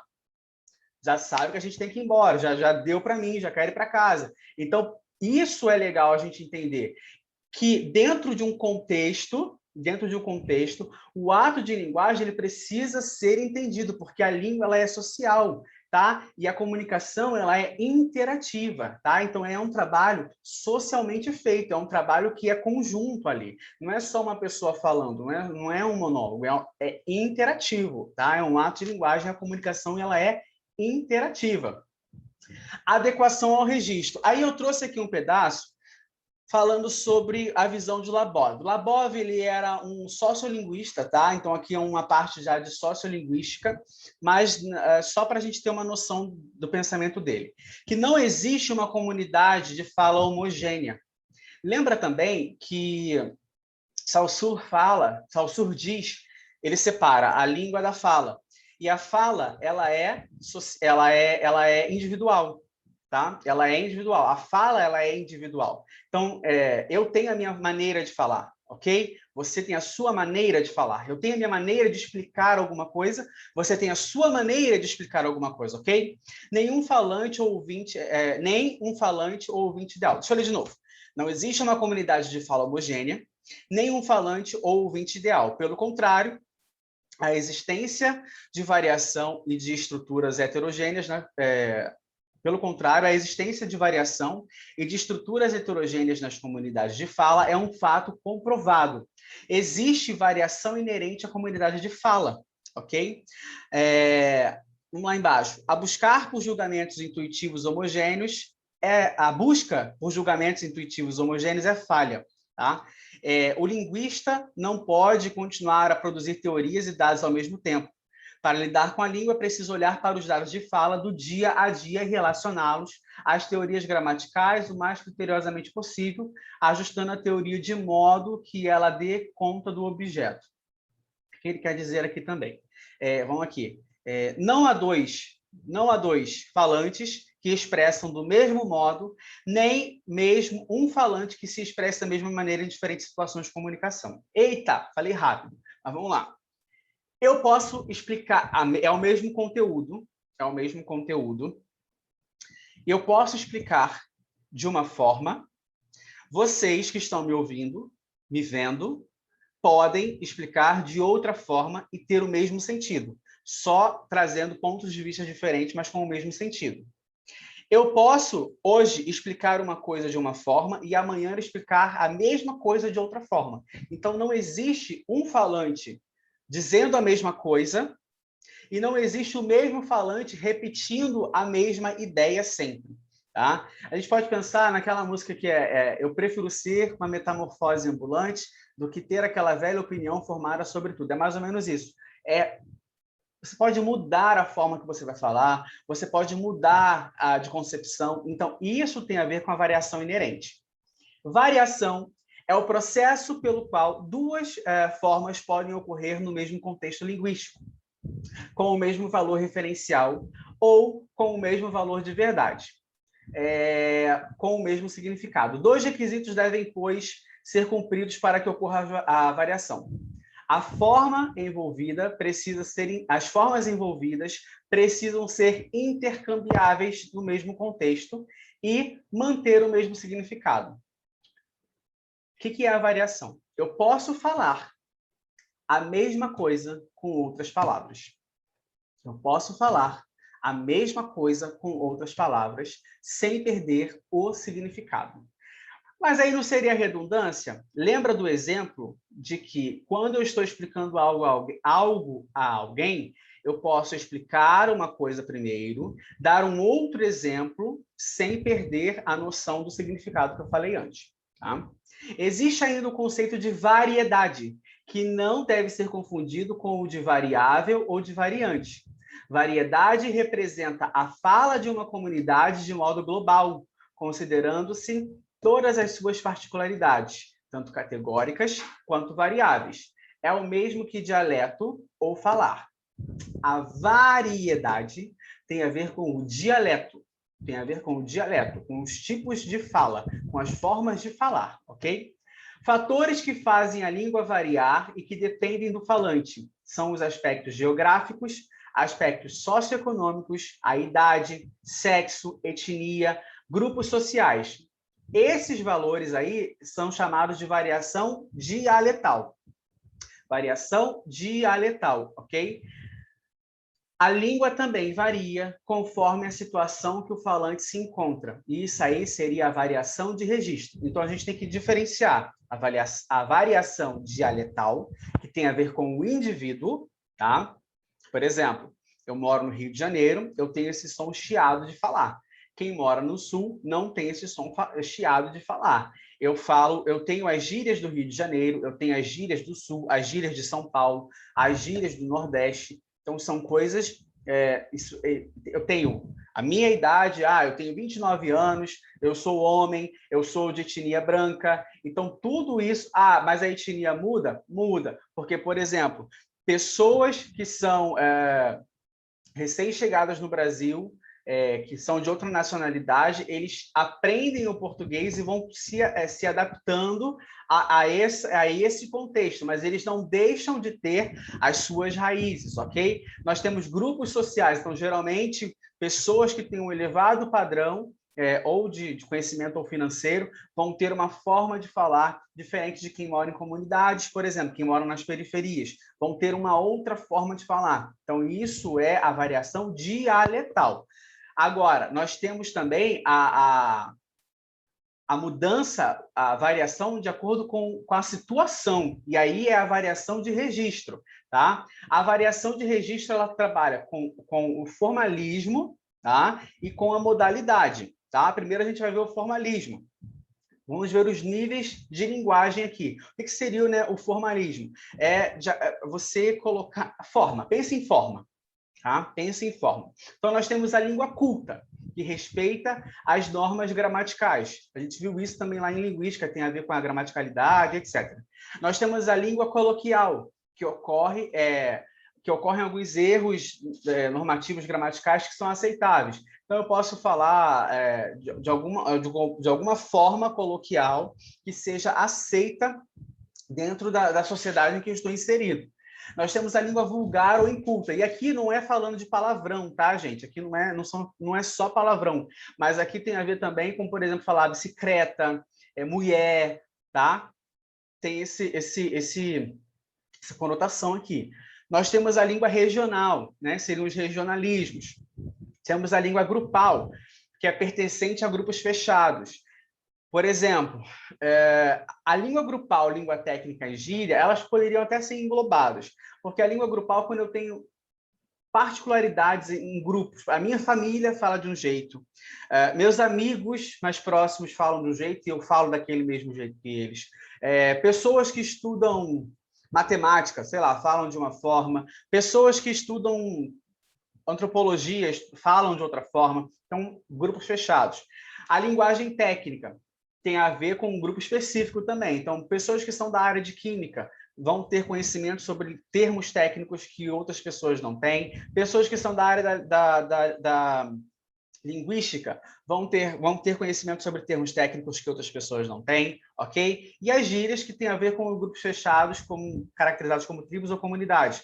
[SPEAKER 1] já sabe que a gente tem que ir embora, já deu para mim, já quero ir para casa. Então, isso é legal a gente entender, que dentro de um contexto, o ato de linguagem ele precisa ser entendido, porque a língua ela é social, tá? E a comunicação ela é interativa, tá? Então é um trabalho socialmente feito, é um trabalho que é conjunto ali. Não é só uma pessoa falando, não é um monólogo, é interativo, tá? É um ato de linguagem, a comunicação ela é interativa. Adequação ao registro. Aí eu trouxe aqui um pedaço falando sobre a visão de Labov. Labov ele era um sociolinguista, tá? Então aqui é uma parte já de sociolinguística, mas só para a gente ter uma noção do pensamento dele, que não existe uma comunidade de fala homogênea. Lembra também que Saussure diz, ele separa a língua da fala. E a fala, ela é individual, tá? Ela é individual. A fala, ela é individual. Então, eu tenho a minha maneira de falar, ok? Você tem a sua maneira de falar. Eu tenho a minha maneira de explicar alguma coisa. Você tem a sua maneira de explicar alguma coisa, ok? Nem um falante ou ouvinte ideal. Deixa eu ler de novo. Não existe uma comunidade de fala homogênea, nem um falante ou ouvinte ideal. Pelo contrário, a existência de variação e de estruturas heterogêneas, né? Pelo contrário, a existência de variação e de estruturas heterogêneas nas comunidades de fala é um fato comprovado. Existe variação inerente à comunidade de fala, ok? Vamos lá embaixo. A busca por julgamentos intuitivos homogêneos é falha, tá? O linguista não pode continuar a produzir teorias e dados ao mesmo tempo. Para lidar com a língua, é preciso olhar para os dados de fala do dia a dia e relacioná-los às teorias gramaticais o mais criteriosamente possível, ajustando a teoria de modo que ela dê conta do objeto. O que ele quer dizer aqui também? Vamos aqui. Não há dois falantes que expressam do mesmo modo, nem mesmo um falante que se expressa da mesma maneira em diferentes situações de comunicação. Eita, falei rápido, mas vamos lá. Eu posso explicar, é o mesmo conteúdo, e eu posso explicar de uma forma, vocês que estão me ouvindo, me vendo, podem explicar de outra forma e ter o mesmo sentido, só trazendo pontos de vista diferentes, mas com o mesmo sentido. Eu posso, hoje, explicar uma coisa de uma forma e amanhã explicar a mesma coisa de outra forma. Então, não existe um falante dizendo a mesma coisa e não existe o mesmo falante repetindo a mesma ideia sempre. Tá? A gente pode pensar naquela música que eu prefiro ser uma metamorfose ambulante do que ter aquela velha opinião formada sobre tudo. É mais ou menos isso. Você pode mudar a forma que você vai falar, você pode mudar de concepção. Então, isso tem a ver com a variação inerente. Variação é o processo pelo qual duas formas podem ocorrer no mesmo contexto linguístico, com o mesmo valor referencial ou com o mesmo valor de verdade, com o mesmo significado. Dois requisitos devem, pois, ser cumpridos para que ocorra a variação. As formas envolvidas precisam ser intercambiáveis no mesmo contexto e manter o mesmo significado. O que é a variação? Eu posso falar a mesma coisa com outras palavras. Eu posso falar a mesma coisa com outras palavras sem perder o significado. Mas aí não seria redundância? Lembra do exemplo de que quando eu estou explicando algo a alguém, eu posso explicar uma coisa primeiro, dar um outro exemplo sem perder a noção do significado que eu falei antes. tá? Existe ainda o conceito de variedade, que não deve ser confundido com o de variável ou de variante. Variedade representa a fala de uma comunidade de modo global, considerando-se todas as suas particularidades, tanto categóricas quanto variáveis. É o mesmo que dialeto ou falar. A variedade tem a ver com o dialeto, tem a ver com o dialeto, com os tipos de fala, com as formas de falar, ok? Fatores que fazem a língua variar e que dependem do falante são os aspectos geográficos, aspectos socioeconômicos, a idade, sexo, etnia, grupos sociais. Esses valores aí são chamados de variação dialetal. Variação dialetal, ok? A língua também varia conforme a situação que o falante se encontra. E isso aí seria a variação de registro. Então, a gente tem que diferenciar a variação dialetal, que tem a ver com o indivíduo, tá? Por exemplo, eu moro no Rio de Janeiro, eu tenho esse som chiado de falar. Quem mora no Sul não tem esse som chiado de falar. Eu tenho as gírias do Rio de Janeiro, eu tenho as gírias do Sul, as gírias de São Paulo, as gírias do Nordeste. Então, são coisas... eu tenho a minha idade, eu tenho 29 anos, eu sou homem, eu sou de etnia branca. Então, tudo isso... mas a etnia muda? Muda. Porque, por exemplo, pessoas que são recém-chegadas no Brasil, que são de outra nacionalidade, eles aprendem o português e vão se adaptando a esse contexto, mas eles não deixam de ter as suas raízes, ok? Nós temos grupos sociais, então, geralmente, pessoas que têm um elevado padrão ou de conhecimento ou financeiro, vão ter uma forma de falar diferente de quem mora em comunidades, por exemplo, quem mora nas periferias, vão ter uma outra forma de falar. Então, isso é a variação dialetal. Agora, nós temos também a mudança, a variação de acordo com a situação, e aí é a variação de registro, tá? A variação de registro, ela trabalha com o formalismo, tá? E com a modalidade, tá? Primeiro a gente vai ver o formalismo. Vamos ver os níveis de linguagem aqui. O que seria, né, o formalismo? Você colocar... Forma, pense em forma. Tá? Pense em forma. Então, nós temos a língua culta, que respeita as normas gramaticais. A gente viu isso também lá em linguística, tem a ver com a gramaticalidade, etc. Nós temos a língua coloquial, que ocorrem alguns erros normativos gramaticais que são aceitáveis. Então, eu posso falar de alguma forma coloquial que seja aceita dentro da sociedade em que eu estou inserido. Nós temos a língua vulgar ou inculta. E aqui não é falando de palavrão, tá, gente? Aqui não é só palavrão. Mas aqui tem a ver também com, por exemplo, falar bicicleta, mulher, tá? Tem essa conotação aqui. Nós temos a língua regional, né? Seriam os regionalismos. Temos a língua grupal, que é pertencente a grupos fechados. Por exemplo, a língua grupal, língua técnica e gíria, elas poderiam até ser englobadas, porque a língua grupal, quando eu tenho particularidades em grupos, a minha família fala de um jeito, meus amigos mais próximos falam de um jeito e eu falo daquele mesmo jeito que eles. Pessoas que estudam matemática, sei lá, falam de uma forma, pessoas que estudam antropologia falam de outra forma, então, grupos fechados. A linguagem técnica tem a ver com um grupo específico também. Então, pessoas que são da área de química vão ter conhecimento sobre termos técnicos que outras pessoas não têm. Pessoas que são da área da linguística vão ter conhecimento sobre termos técnicos que outras pessoas não têm, ok? E as gírias que têm a ver com grupos fechados, caracterizados como tribos ou comunidades.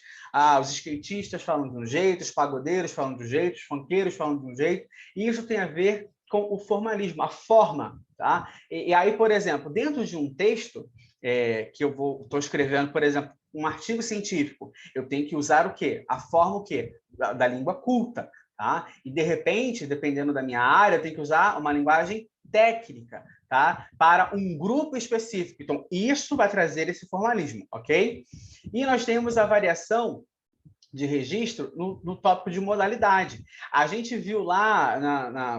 [SPEAKER 1] Os skatistas falam de um jeito, os pagodeiros falam de um jeito, os funkeiros falam de um jeito, e isso tem a ver com o formalismo, a forma, tá? E aí, por exemplo, dentro de um texto que eu estou escrevendo, por exemplo, um artigo científico, eu tenho que usar o quê? A forma o quê? Da língua culta, tá? E, de repente, dependendo da minha área, eu tenho que usar uma linguagem técnica, tá? Para um grupo específico. Então, isso vai trazer esse formalismo, ok? E nós temos a variação de registro no tópico de modalidade. A gente viu lá,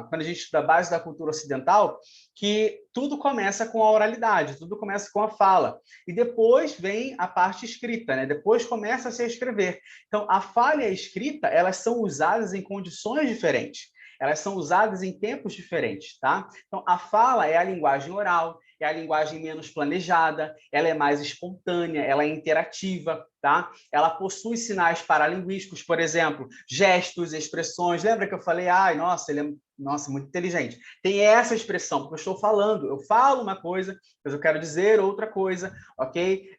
[SPEAKER 1] quando a gente estuda a base da cultura ocidental, que tudo começa com a oralidade, tudo começa com a fala. E depois vem a parte escrita, né? Depois começa-se a escrever. Então, a fala e a escrita, elas são usadas em condições diferentes. Elas são usadas em tempos diferentes, tá? Então, a fala é a linguagem oral, é a linguagem menos planejada, ela é mais espontânea, ela é interativa, tá? Ela possui sinais paralinguísticos, por exemplo, gestos, expressões. Lembra que eu falei, ai, nossa, ele é muito inteligente. Tem essa expressão, porque eu estou falando, eu falo uma coisa, mas eu quero dizer outra coisa, ok?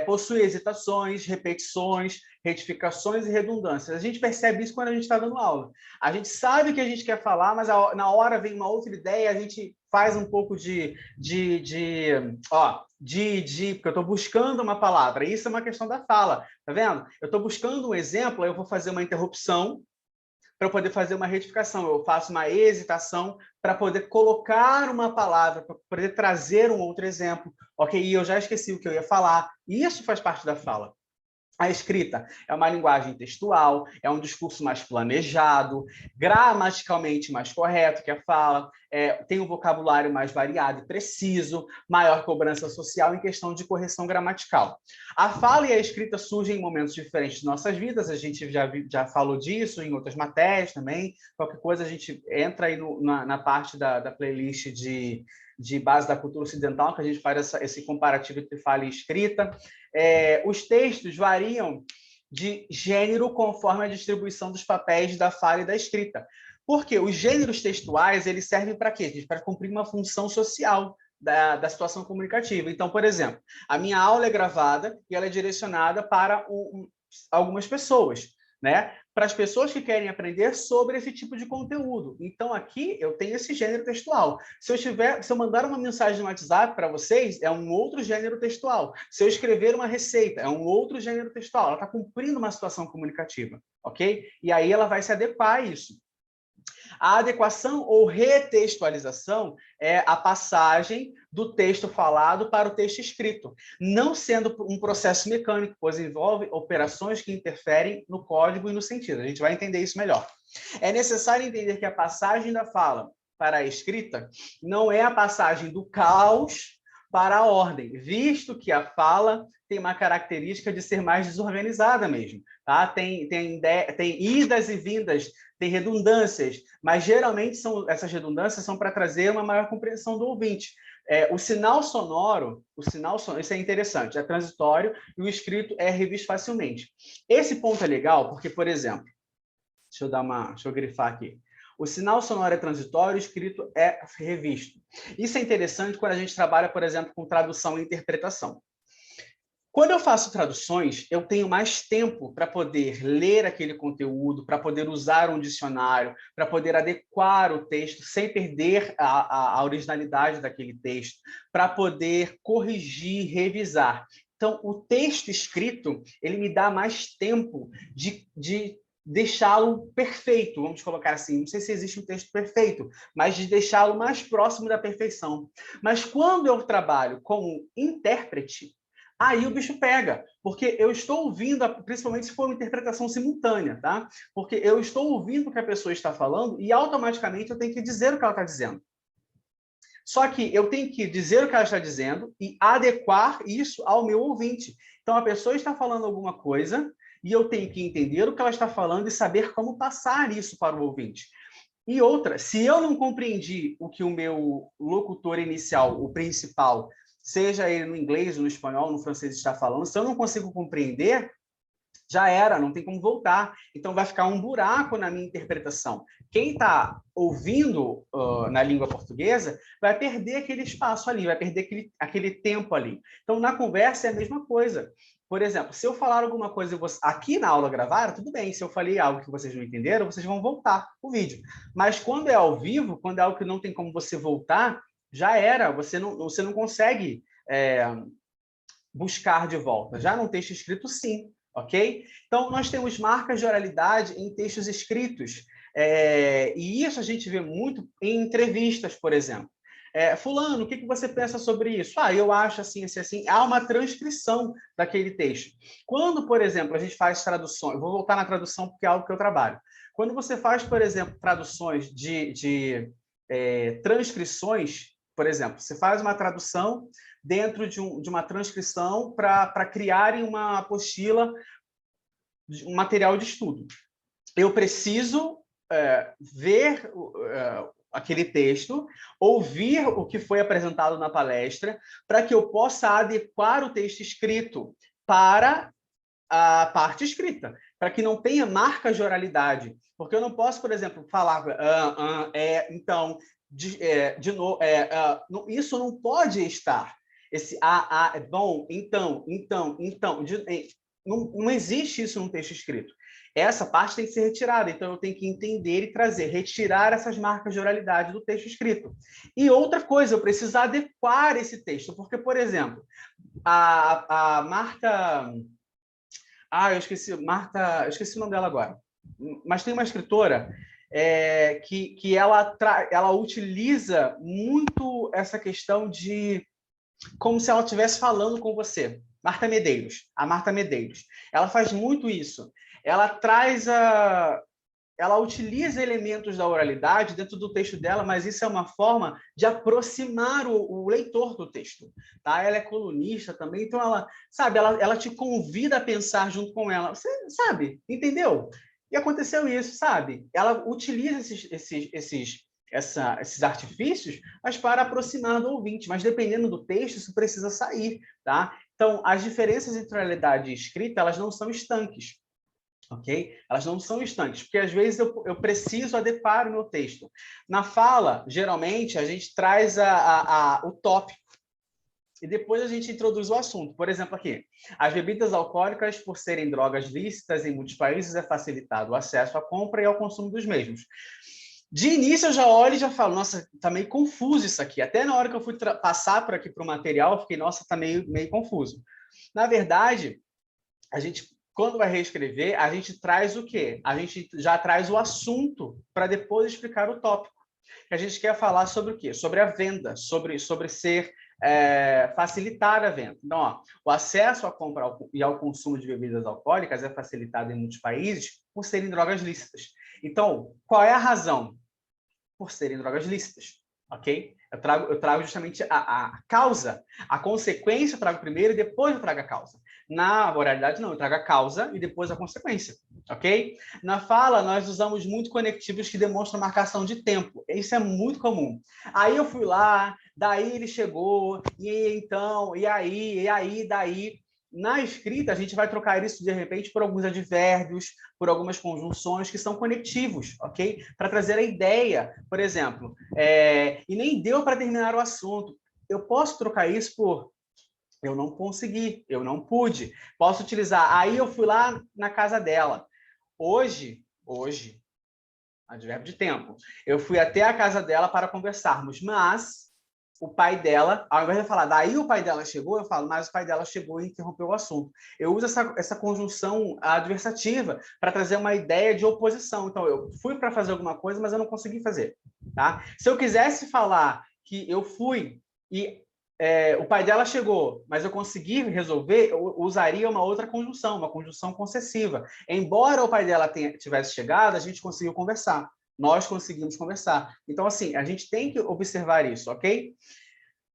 [SPEAKER 1] Possui hesitações, repetições, retificações e redundâncias. A gente percebe isso quando a gente está dando aula. A gente sabe o que a gente quer falar, mas na hora vem uma outra ideia, a gente faz um pouco porque eu estou buscando uma palavra. Isso é uma questão da fala, tá vendo? Eu estou buscando um exemplo, aí eu vou fazer uma interrupção para poder fazer uma retificação. Eu faço uma hesitação para poder colocar uma palavra, para poder trazer um outro exemplo. Ok, e eu já esqueci o que eu ia falar. Isso faz parte da fala. A escrita é uma linguagem textual, é um discurso mais planejado, gramaticalmente mais correto que a fala, tem um vocabulário mais variado e preciso, maior cobrança social em questão de correção gramatical. A fala e a escrita surgem em momentos diferentes de nossas vidas, a gente já falou disso em outras matérias também, qualquer coisa a gente entra aí na parte da playlist de base da cultura ocidental, que a gente faz esse comparativo entre fala e escrita. Os textos variam de gênero conforme a distribuição dos papéis da fala e da escrita. Porque os gêneros textuais, eles servem para quê? Para cumprir uma função social da situação comunicativa. Então, por exemplo, a minha aula é gravada e ela é direcionada para algumas pessoas, né? Para as pessoas que querem aprender sobre esse tipo de conteúdo. Então, aqui eu tenho esse gênero textual. Se eu mandar uma mensagem no WhatsApp para vocês, é um outro gênero textual. Se eu escrever uma receita, é um outro gênero textual. Ela está cumprindo uma situação comunicativa, ok? E aí ela vai se adequar a isso. A adequação ou retextualização é a passagem do texto falado para o texto escrito, não sendo um processo mecânico, pois envolve operações que interferem no código e no sentido. A gente vai entender isso melhor. É necessário entender que a passagem da fala para a escrita não é a passagem do caos para a ordem, visto que a fala tem uma característica de ser mais desorganizada mesmo. Tá? Tem idas e vindas, tem redundâncias, mas geralmente essas redundâncias são para trazer uma maior compreensão do ouvinte. O sinal sonoro, isso é interessante, é transitório e o escrito é revisto facilmente. Esse ponto é legal porque, por exemplo, deixa eu grifar aqui. O sinal sonoro é transitório, o escrito é revisto. Isso é interessante quando a gente trabalha, por exemplo, com tradução e interpretação. Quando eu faço traduções, eu tenho mais tempo para poder ler aquele conteúdo, para poder usar um dicionário, para poder adequar o texto sem perder a originalidade daquele texto, para poder corrigir, revisar. Então, o texto escrito, ele me dá mais tempo de deixá-lo perfeito, vamos colocar assim. Não sei se existe um texto perfeito, mas de deixá-lo mais próximo da perfeição. Mas quando eu trabalho como intérprete, aí o bicho pega, porque eu estou ouvindo, principalmente se for uma interpretação simultânea, tá? Porque eu estou ouvindo o que a pessoa está falando e automaticamente eu tenho que dizer o que ela está dizendo. Só que eu tenho que dizer o que ela está dizendo e adequar isso ao meu ouvinte. Então, a pessoa está falando alguma coisa e eu tenho que entender o que ela está falando e saber como passar isso para o ouvinte. E outra, se eu não compreendi o que o meu locutor inicial, o principal, seja ele no inglês, no espanhol, no francês está falando, se eu não consigo compreender, já era, não tem como voltar. Então, vai ficar um buraco na minha interpretação. Quem está ouvindo na língua portuguesa vai perder aquele espaço ali, vai perder aquele tempo ali. Então, na conversa é a mesma coisa. Por exemplo, se eu falar alguma coisa aqui na aula gravada, tudo bem. Se eu falei algo que vocês não entenderam, vocês vão voltar o vídeo. Mas quando é ao vivo, quando é algo que não tem como você voltar, já era. Você não consegue buscar de volta. Já no texto escrito, sim. Ok? Então, nós temos marcas de oralidade em textos escritos. E isso a gente vê muito em entrevistas, por exemplo. fulano, o que você pensa sobre isso? Ah, eu acho assim, assim, assim. Há uma transcrição daquele texto. Quando, por exemplo, a gente faz traduções, vou voltar na tradução porque é algo que eu trabalho. Quando você faz, por exemplo, traduções de transcrições, por exemplo, você faz uma tradução dentro de uma transcrição para criarem uma apostila, um material de estudo. Eu preciso ver aquele texto, ouvir o que foi apresentado na palestra, para que eu possa adequar o texto escrito para a parte escrita, para que não tenha marcas de oralidade. Porque eu não posso, por exemplo, falar então, de novo, isso não pode estar. Esse é bom, então, não existe isso no texto escrito. Essa parte tem que ser retirada, então eu tenho que entender e trazer, retirar essas marcas de oralidade do texto escrito. E outra coisa, eu preciso adequar esse texto, porque, por exemplo, a Marta... eu esqueci o nome dela agora. Mas tem uma escritora que ela utiliza muito essa questão de como se ela estivesse falando com você. Marta Medeiros. A Marta Medeiros. Ela faz muito isso. Ela utiliza elementos da oralidade dentro do texto dela, mas isso é uma forma de aproximar o leitor do texto. Tá? Ela é colunista também, então ela te convida a pensar junto com ela. Você sabe, entendeu? E aconteceu isso, sabe? Ela utiliza esses artifícios, mas para aproximar do ouvinte. Mas dependendo do texto, isso precisa sair. Tá? Então, as diferenças entre oralidade e escrita, elas não são estanques. Ok? Elas não são estanques, porque às vezes eu preciso adequar o meu texto. Na fala, geralmente, a gente traz o tópico e depois a gente introduz o assunto. Por exemplo, aqui, as bebidas alcoólicas, por serem drogas lícitas em muitos países, é facilitado o acesso à compra e ao consumo dos mesmos. De início, eu já olho e já falo, nossa, tá meio confuso isso aqui. Até na hora que eu fui passar por aqui para o material, eu fiquei, nossa, tá meio confuso. Na verdade, a gente, quando vai reescrever, a gente traz o quê? A gente já traz o assunto para depois explicar o tópico. Que a gente quer falar sobre o quê? Sobre a venda, sobre facilitar a venda. Então, o acesso à compra e ao consumo de bebidas alcoólicas é facilitado em muitos países por serem drogas lícitas. Então, qual é a razão? Por serem drogas lícitas, ok? Eu trago justamente a causa, a consequência eu trago primeiro e depois eu trago a causa. Na oralidade, não, eu trago a causa e depois a consequência, ok? Na fala, nós usamos muito conectivos que demonstram marcação de tempo. Isso é muito comum. Aí eu fui lá, daí ele chegou, e então, e aí, daí. Na escrita, a gente vai trocar isso, de repente, por alguns advérbios, por algumas conjunções que são conectivos, ok? Para trazer a ideia, por exemplo, e nem deu para terminar o assunto. Eu posso trocar isso por eu não consegui, eu não pude. Posso utilizar, aí eu fui lá na casa dela. Hoje, advérbio de tempo, eu fui até a casa dela para conversarmos, mas o pai dela, ao invés de falar, daí o pai dela chegou, eu falo, mas o pai dela chegou e interrompeu o assunto. Eu uso essa conjunção adversativa para trazer uma ideia de oposição. Então, eu fui para fazer alguma coisa, mas eu não consegui fazer. Tá? Se eu quisesse falar que eu fui e o pai dela chegou, mas eu consegui resolver, eu usaria uma outra conjunção, uma conjunção concessiva. Embora o pai dela tivesse chegado, a gente conseguiu conversar. Nós conseguimos conversar. Então, assim, a gente tem que observar isso, ok?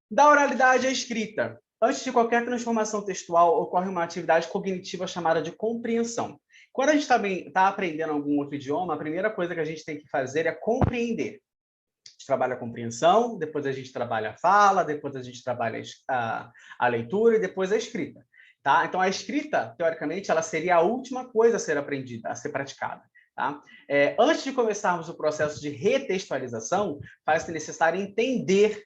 [SPEAKER 1] Da oralidade à escrita. Antes de qualquer transformação textual, ocorre uma atividade cognitiva chamada de compreensão. Quando a gente está aprendendo algum outro idioma, a primeira coisa que a gente tem que fazer é compreender. A gente trabalha a compreensão, depois a gente trabalha a fala, depois a gente trabalha a leitura e depois a escrita. Tá? Então, a escrita, teoricamente, ela seria a última coisa a ser aprendida, a ser praticada. Tá? Antes de começarmos o processo de retextualização, faz-se necessário entender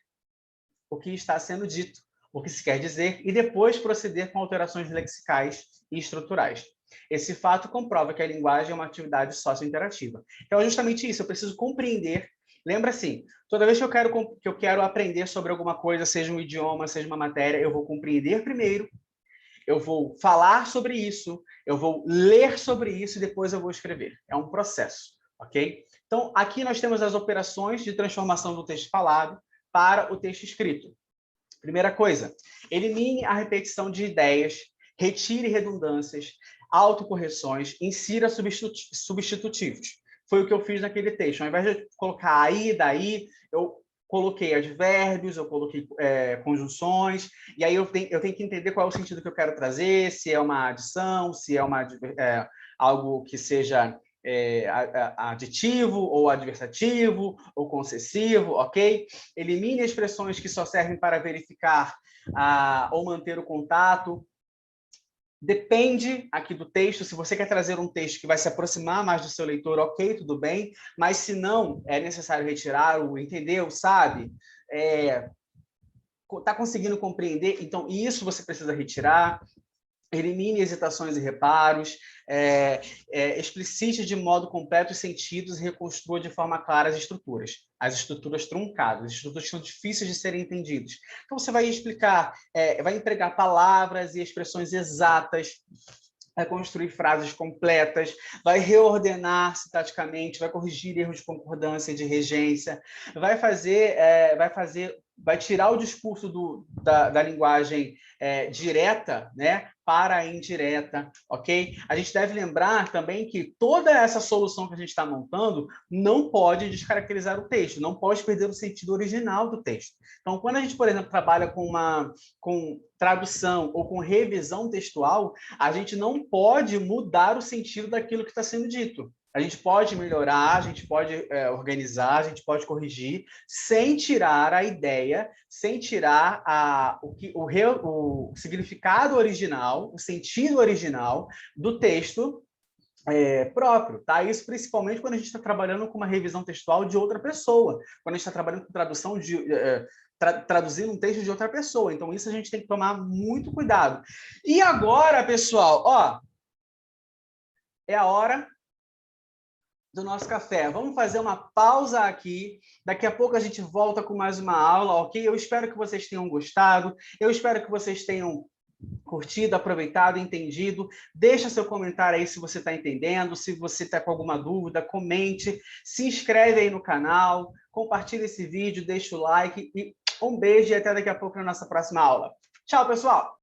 [SPEAKER 1] o que está sendo dito, o que se quer dizer, e depois proceder com alterações lexicais e estruturais. Esse fato comprova que a linguagem é uma atividade sócio-interativa. Então, é justamente isso, eu preciso compreender. Lembra assim, toda vez que eu quero aprender sobre alguma coisa, seja um idioma, seja uma matéria, eu vou compreender primeiro, eu vou falar sobre isso, eu vou ler sobre isso e depois eu vou escrever. É um processo, ok? Então, aqui nós temos as operações de transformação do texto falado, para o texto escrito. Primeira coisa, elimine a repetição de ideias, retire redundâncias, autocorreções, insira substitutivos. Foi o que eu fiz naquele texto. Ao invés de colocar aí, daí, eu coloquei advérbios, eu coloquei conjunções, e aí eu tenho que entender qual é o sentido que eu quero trazer, se é uma adição, se é algo que seja aditivo, ou adversativo, ou concessivo, ok? Elimine expressões que só servem para verificar ou manter o contato. Depende aqui do texto. Se você quer trazer um texto que vai se aproximar mais do seu leitor, ok, tudo bem. Mas se não, é necessário retirar o entendeu, sabe? Está conseguindo compreender? Então, isso você precisa retirar. Elimine hesitações e reparos, explicite de modo completo os sentidos e reconstrua de forma clara as estruturas truncadas, as estruturas que são difíceis de serem entendidas. Então, você vai explicar, vai empregar palavras e expressões exatas, vai construir frases completas, vai reordenar sintaticamente, vai corrigir erros de concordância e de regência, vai tirar o discurso da linguagem direta, né, para a indireta, ok? A gente deve lembrar também que toda essa solução que a gente está montando não pode descaracterizar o texto, não pode perder o sentido original do texto. Então, quando a gente, por exemplo, trabalha com tradução ou com revisão textual, a gente não pode mudar o sentido daquilo que está sendo dito. A gente pode melhorar, a gente pode organizar, a gente pode corrigir, sem tirar a ideia, sem tirar o significado original, o sentido original do texto próprio, tá? Isso principalmente quando a gente está trabalhando com uma revisão textual de outra pessoa, quando a gente está trabalhando com tradução traduzindo um texto de outra pessoa. Então, isso a gente tem que tomar muito cuidado. E agora, pessoal, ó, é a hora do nosso café. Vamos fazer uma pausa aqui. Daqui a pouco a gente volta com mais uma aula, ok? Eu espero que vocês tenham gostado. Eu espero que vocês tenham curtido, aproveitado, entendido. Deixa seu comentário aí se você está entendendo, se você está com alguma dúvida, comente, se inscreve aí no canal, compartilha esse vídeo, deixa o like e um beijo e até daqui a pouco na nossa próxima aula. Tchau, pessoal!